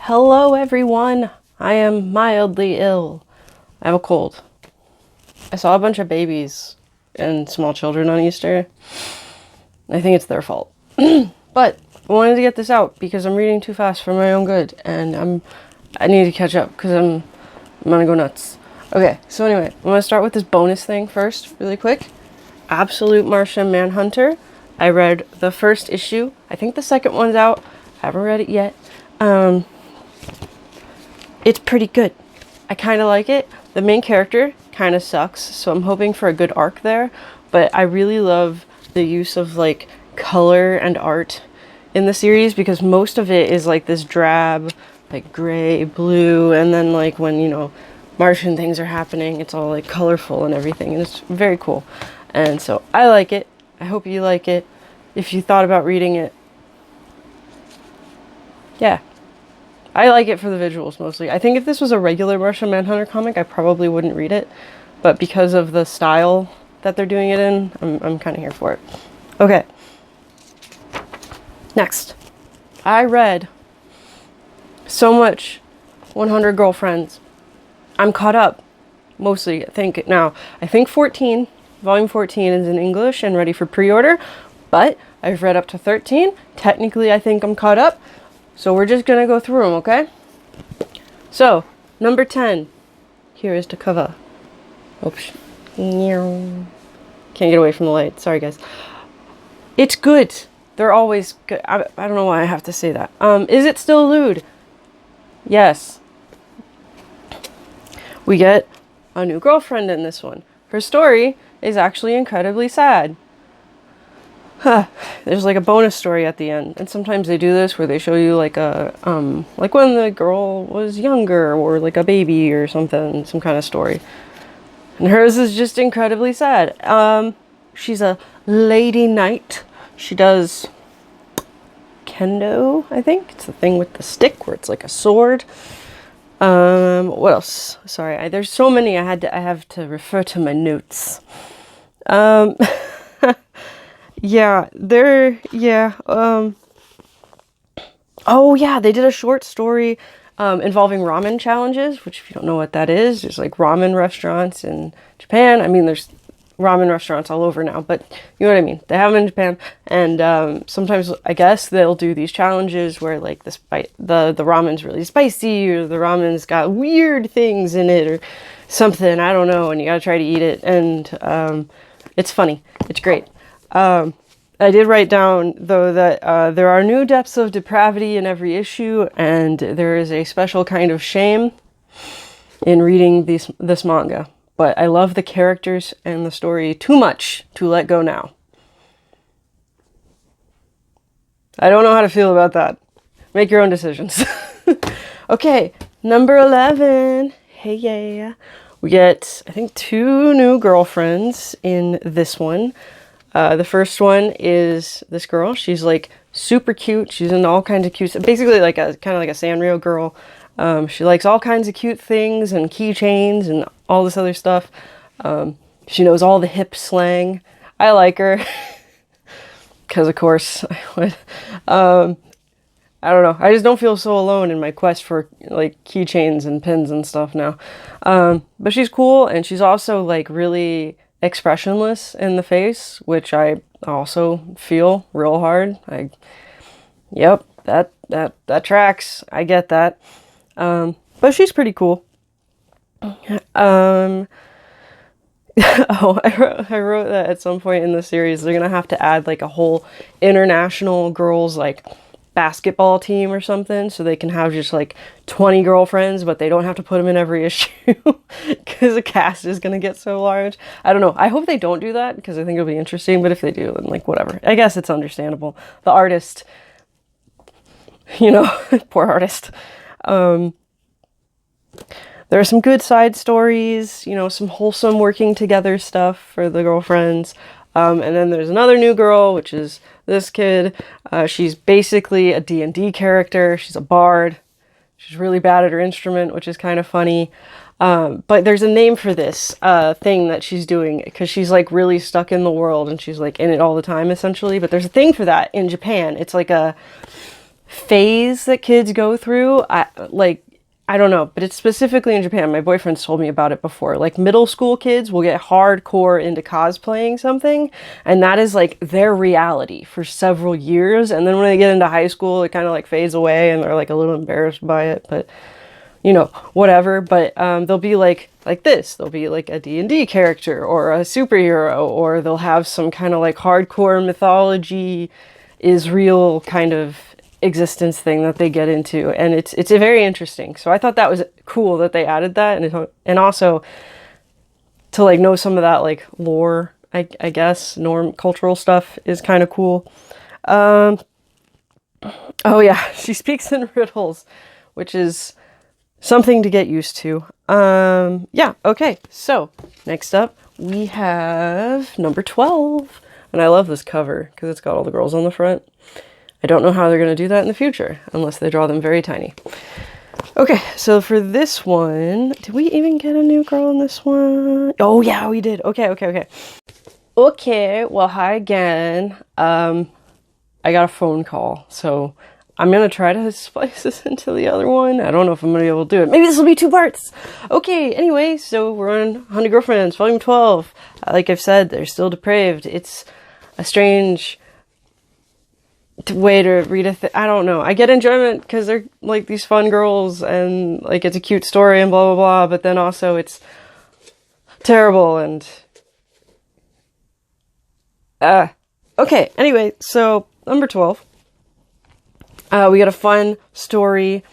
Hello everyone, I am mildly ill. I have a cold. I saw a bunch of babies and small children on Easter. I think it's their fault. But I wanted to get this out because I'm reading too fast for my own good and I need to catch up because I'm gonna go nuts. Okay, so anyway, I'm gonna start with this bonus thing first, really quick. Absolute Martian Manhunter. I read the first issue. I think the second one's out. I haven't read it yet. It's pretty good. I kind of like it. The main character kind of sucks, so I'm hoping for a good arc there. But I really love the use of like color and art in the series because most of it is like this drab, like gray, blue, and then like when, you know, Martian things are happening, it's all like colorful and everything, and it's very cool. And so I like it. I hope you like it. If you thought about reading it, yeah. I like it for the visuals mostly. I think if this was a regular Martian Manhunter comic, I probably wouldn't read it. But because of the style that they're doing it in, I'm kind of here for it. Okay. Next. I read so much 100 Girlfriends. I'm caught up. Mostly, I think, now. I think 14, volume 14 is in English and ready for pre-order. But I've read up to 13. Technically, I think I'm caught up. So we're just gonna go through them, okay? So, number 10. Here is the cover. Oops. Can't get away from the light. Sorry, guys. It's good. They're always good. I don't know why I have to say that. Is it still lewd? Yes. We get a new girlfriend in this one. Her story is actually incredibly sad. There's like a bonus story at the end, and sometimes they do this where they show you like a like when the girl was younger or like a baby or something, some kind of story. And hers is just incredibly sad. She's a lady knight. She does kendo, I think. It's the thing with the stick where it's like a sword. What else? Sorry, there's so many I have to refer to my notes. Yeah, oh yeah, they did a short story involving ramen challenges, which if you don't know what that is, there's like ramen restaurants in Japan. I mean, there's ramen restaurants all over now, but you know what I mean. They have them in Japan, and sometimes I guess they'll do these challenges where like the ramen's really spicy, or the ramen's got weird things in it or something, I don't know, and you gotta try to eat it, and it's funny. It's great. I did write down, though, that there are new depths of depravity in every issue, and there is a special kind of shame in reading this manga. But I love the characters and the story too much to let go now. I don't know how to feel about that. Make your own decisions. Okay, number 11. Hey, yeah. We get, I think, 2 new girlfriends in this one. The first one is this girl. She's like super cute. She's in all kinds of cute, basically like a kind of like a Sanrio girl. She likes all kinds of cute things and keychains and all this other stuff. She knows all the hip slang. I like her because of course I would. I don't know. I just don't feel so alone in my quest for like keychains and pins and stuff now. But she's cool, and she's also like really expressionless in the face, which I also feel real hard. Yep, that tracks. I get that. But she's pretty cool. Oh, I wrote that at some point in the series they're gonna have to add like a whole international girls like basketball team or something, so they can have just like 20 girlfriends, but they don't have to put them in every issue because the cast is gonna get so large. I don't know. I hope they don't do that because I think it'll be interesting, but if they do, then like whatever. I guess it's understandable. The artist, you know, poor artist. There are some good side stories, you know, some wholesome working together stuff for the girlfriends. And then there's another new girl, which is this kid. She's basically a D&D character. She's a bard. She's really bad at her instrument, which is kind of funny. But there's a name for this thing that she's doing because she's like really stuck in the world and she's like in it all the time essentially. But there's a thing for that in Japan. It's like a phase that kids go through. I don't know, but it's specifically in Japan. My boyfriend's told me about it before. Like middle school kids will get hardcore into cosplaying something, and that is like their reality for several years. And then when they get into high school, it kind of like fades away and they're like a little embarrassed by it, but you know, whatever. But they'll be like this. They'll be like a D&D character or a superhero, or they'll have some kind of like hardcore mythology is real kind of existence thing that they get into, and it's a very interesting. So I thought that was cool that they added that, and also to like know some of that like lore, I guess cultural stuff is kind of cool. Oh yeah, she speaks in riddles, which is something to get used to. Yeah, okay, so next up we have number 12, and I love this cover because it's got all the girls on the front. I don't know how they're going to do that in the future, unless they draw them very tiny. Okay, so for this one, did we even get a new girl in this one? Oh yeah, we did. Okay. Okay, well, hi again. I got a phone call, so I'm going to try to splice this into the other one. I don't know if I'm going to be able to do it. Maybe this will be 2 parts. Okay, anyway, so we're on 100 Girlfriends, volume 12. Like I've said, they're still depraved. It's a strange way to read I don't know. I get enjoyment because they're like these fun girls and like it's a cute story and blah blah blah, but then also it's terrible and okay, anyway, so number 12. We got a fun story.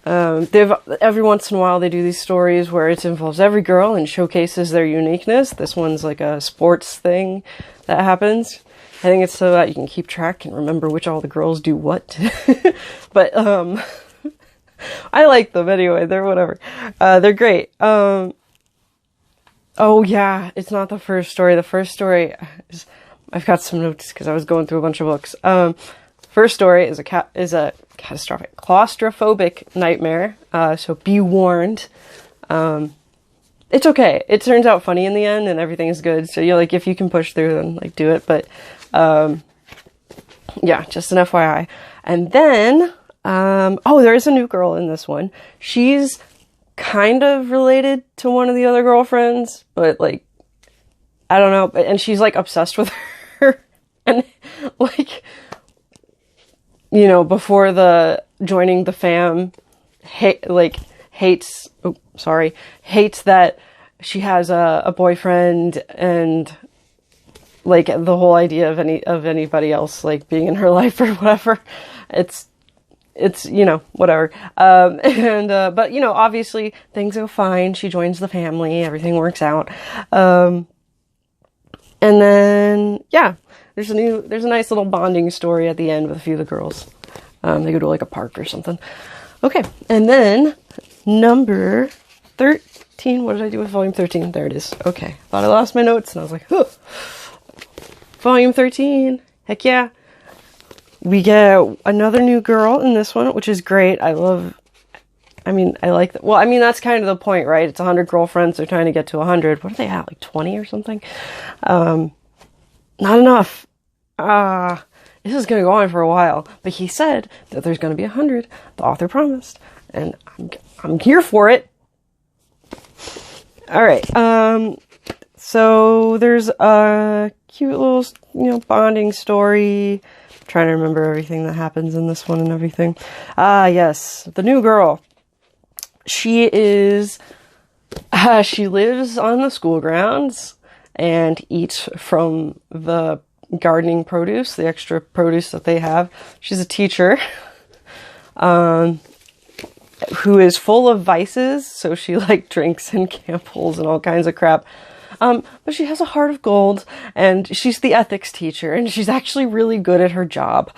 Every once in a while they do these stories where it involves every girl and showcases their uniqueness. This one's like a sports thing that happens. I think it's so that you can keep track and remember which all the girls do what. But I like them anyway. They're whatever. They're great. Oh yeah, it's not the first story. The first story is, I've got some notes because I was going through a bunch of books. First story is a catastrophic claustrophobic nightmare. So be warned. It's okay. It turns out funny in the end and everything is good. So you're like, if you can push through, then like do it. But yeah, just an FYI. And then, oh, there is a new girl in this one. She's kind of related to one of the other girlfriends, but like, I don't know. And she's like obsessed with her. And like, you know, before the joining the fam, hates that she has a boyfriend, and like the whole idea of anybody else like being in her life or whatever. It's you know, whatever. But you know, obviously things go fine. She joins the family, everything works out. And then yeah, there's a nice little bonding story at the end with a few of the girls. They go to like a park or something. Okay, and then number 13. What did I do with volume 13? There it is. Okay, thought I lost my notes, and I was like, huh. Volume 13. Heck yeah. We get another new girl in this one, which is great. I like that. Well, I mean, that's kind of the point, right? It's 100 girlfriends. They're trying to get to 100. What are they at? Like 20 or something? Not enough. This is going to go on for a while. But he said that there's going to be 100. The author promised. And I'm here for it. All right. So there's a cute little, you know, bonding story. I'm trying to remember everything that happens in this one and everything. Yes, the new girl. She lives on the school grounds and eats from the gardening produce, the extra produce that they have. She's a teacher. Who is full of vices, so she like drinks and gambles and all kinds of crap. But she has a heart of gold, and she's the ethics teacher, and she's actually really good at her job.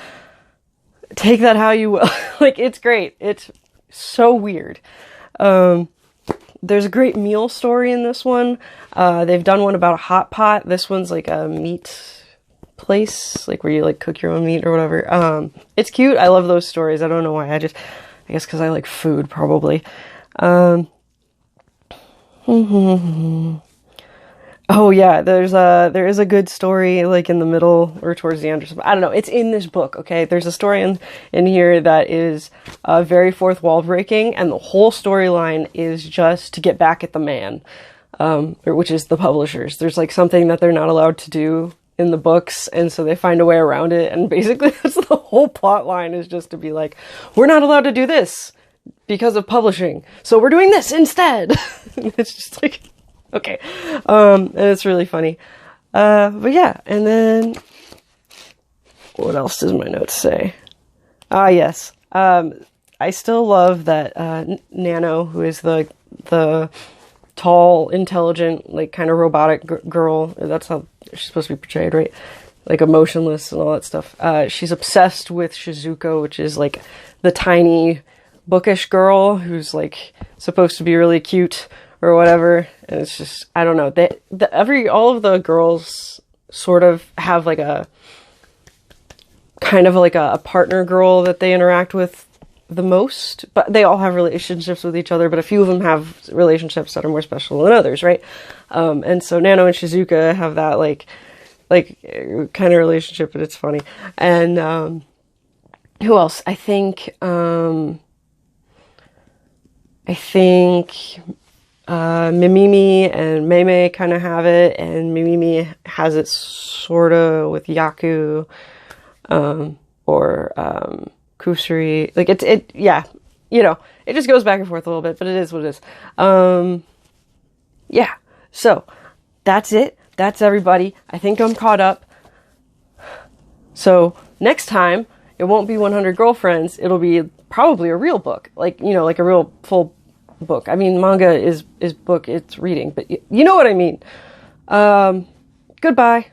Take that how you will. Like, it's great. It's so weird. There's a great meal story in this one. They've done one about a hot pot. This one's like a meat place, like where you like cook your own meat or whatever. It's cute. I love those stories. I don't know why. I guess because I like food, probably. Oh yeah, there is a good story like in the middle or towards the end or something. I don't know. It's in this book, okay? There's a story in here that is very fourth wall breaking, and the whole storyline is just to get back at the man, which is the publishers. There's like something that they're not allowed to do in the books, and so they find a way around it, and basically that's the whole plot line, is just to be like, we're not allowed to do this because of publishing, so we're doing this instead. It's just like, okay. And it's really funny. But yeah, and then what else does my notes say? Ah, yes. I still love that Nano, who is the tall, intelligent, like kind of robotic girl. That's how she's supposed to be portrayed, right? Like emotionless and all that stuff. She's obsessed with Shizuko, which is like the tiny, bookish girl who's like supposed to be really cute or whatever. And it's just, I don't know. All of the girls sort of have like a kind of like a partner girl that they interact with the most, but they all have relationships with each other, but a few of them have relationships that are more special than others, right? And so Nano and Shizuka have that like kind of relationship, but it's funny. And who else? I think Mimimi and Meimei kind of have it, and Mimimi has it sort of with Yaku, or Kusuri. Like yeah, you know, it just goes back and forth a little bit, but it is what it is. Yeah, so that's it. That's everybody. I think I'm caught up. So next time, it won't be 100 Girlfriends. It'll be probably a real book, like, you know, like a real full book. I mean, manga is book, it's reading, but you know what I mean. Goodbye.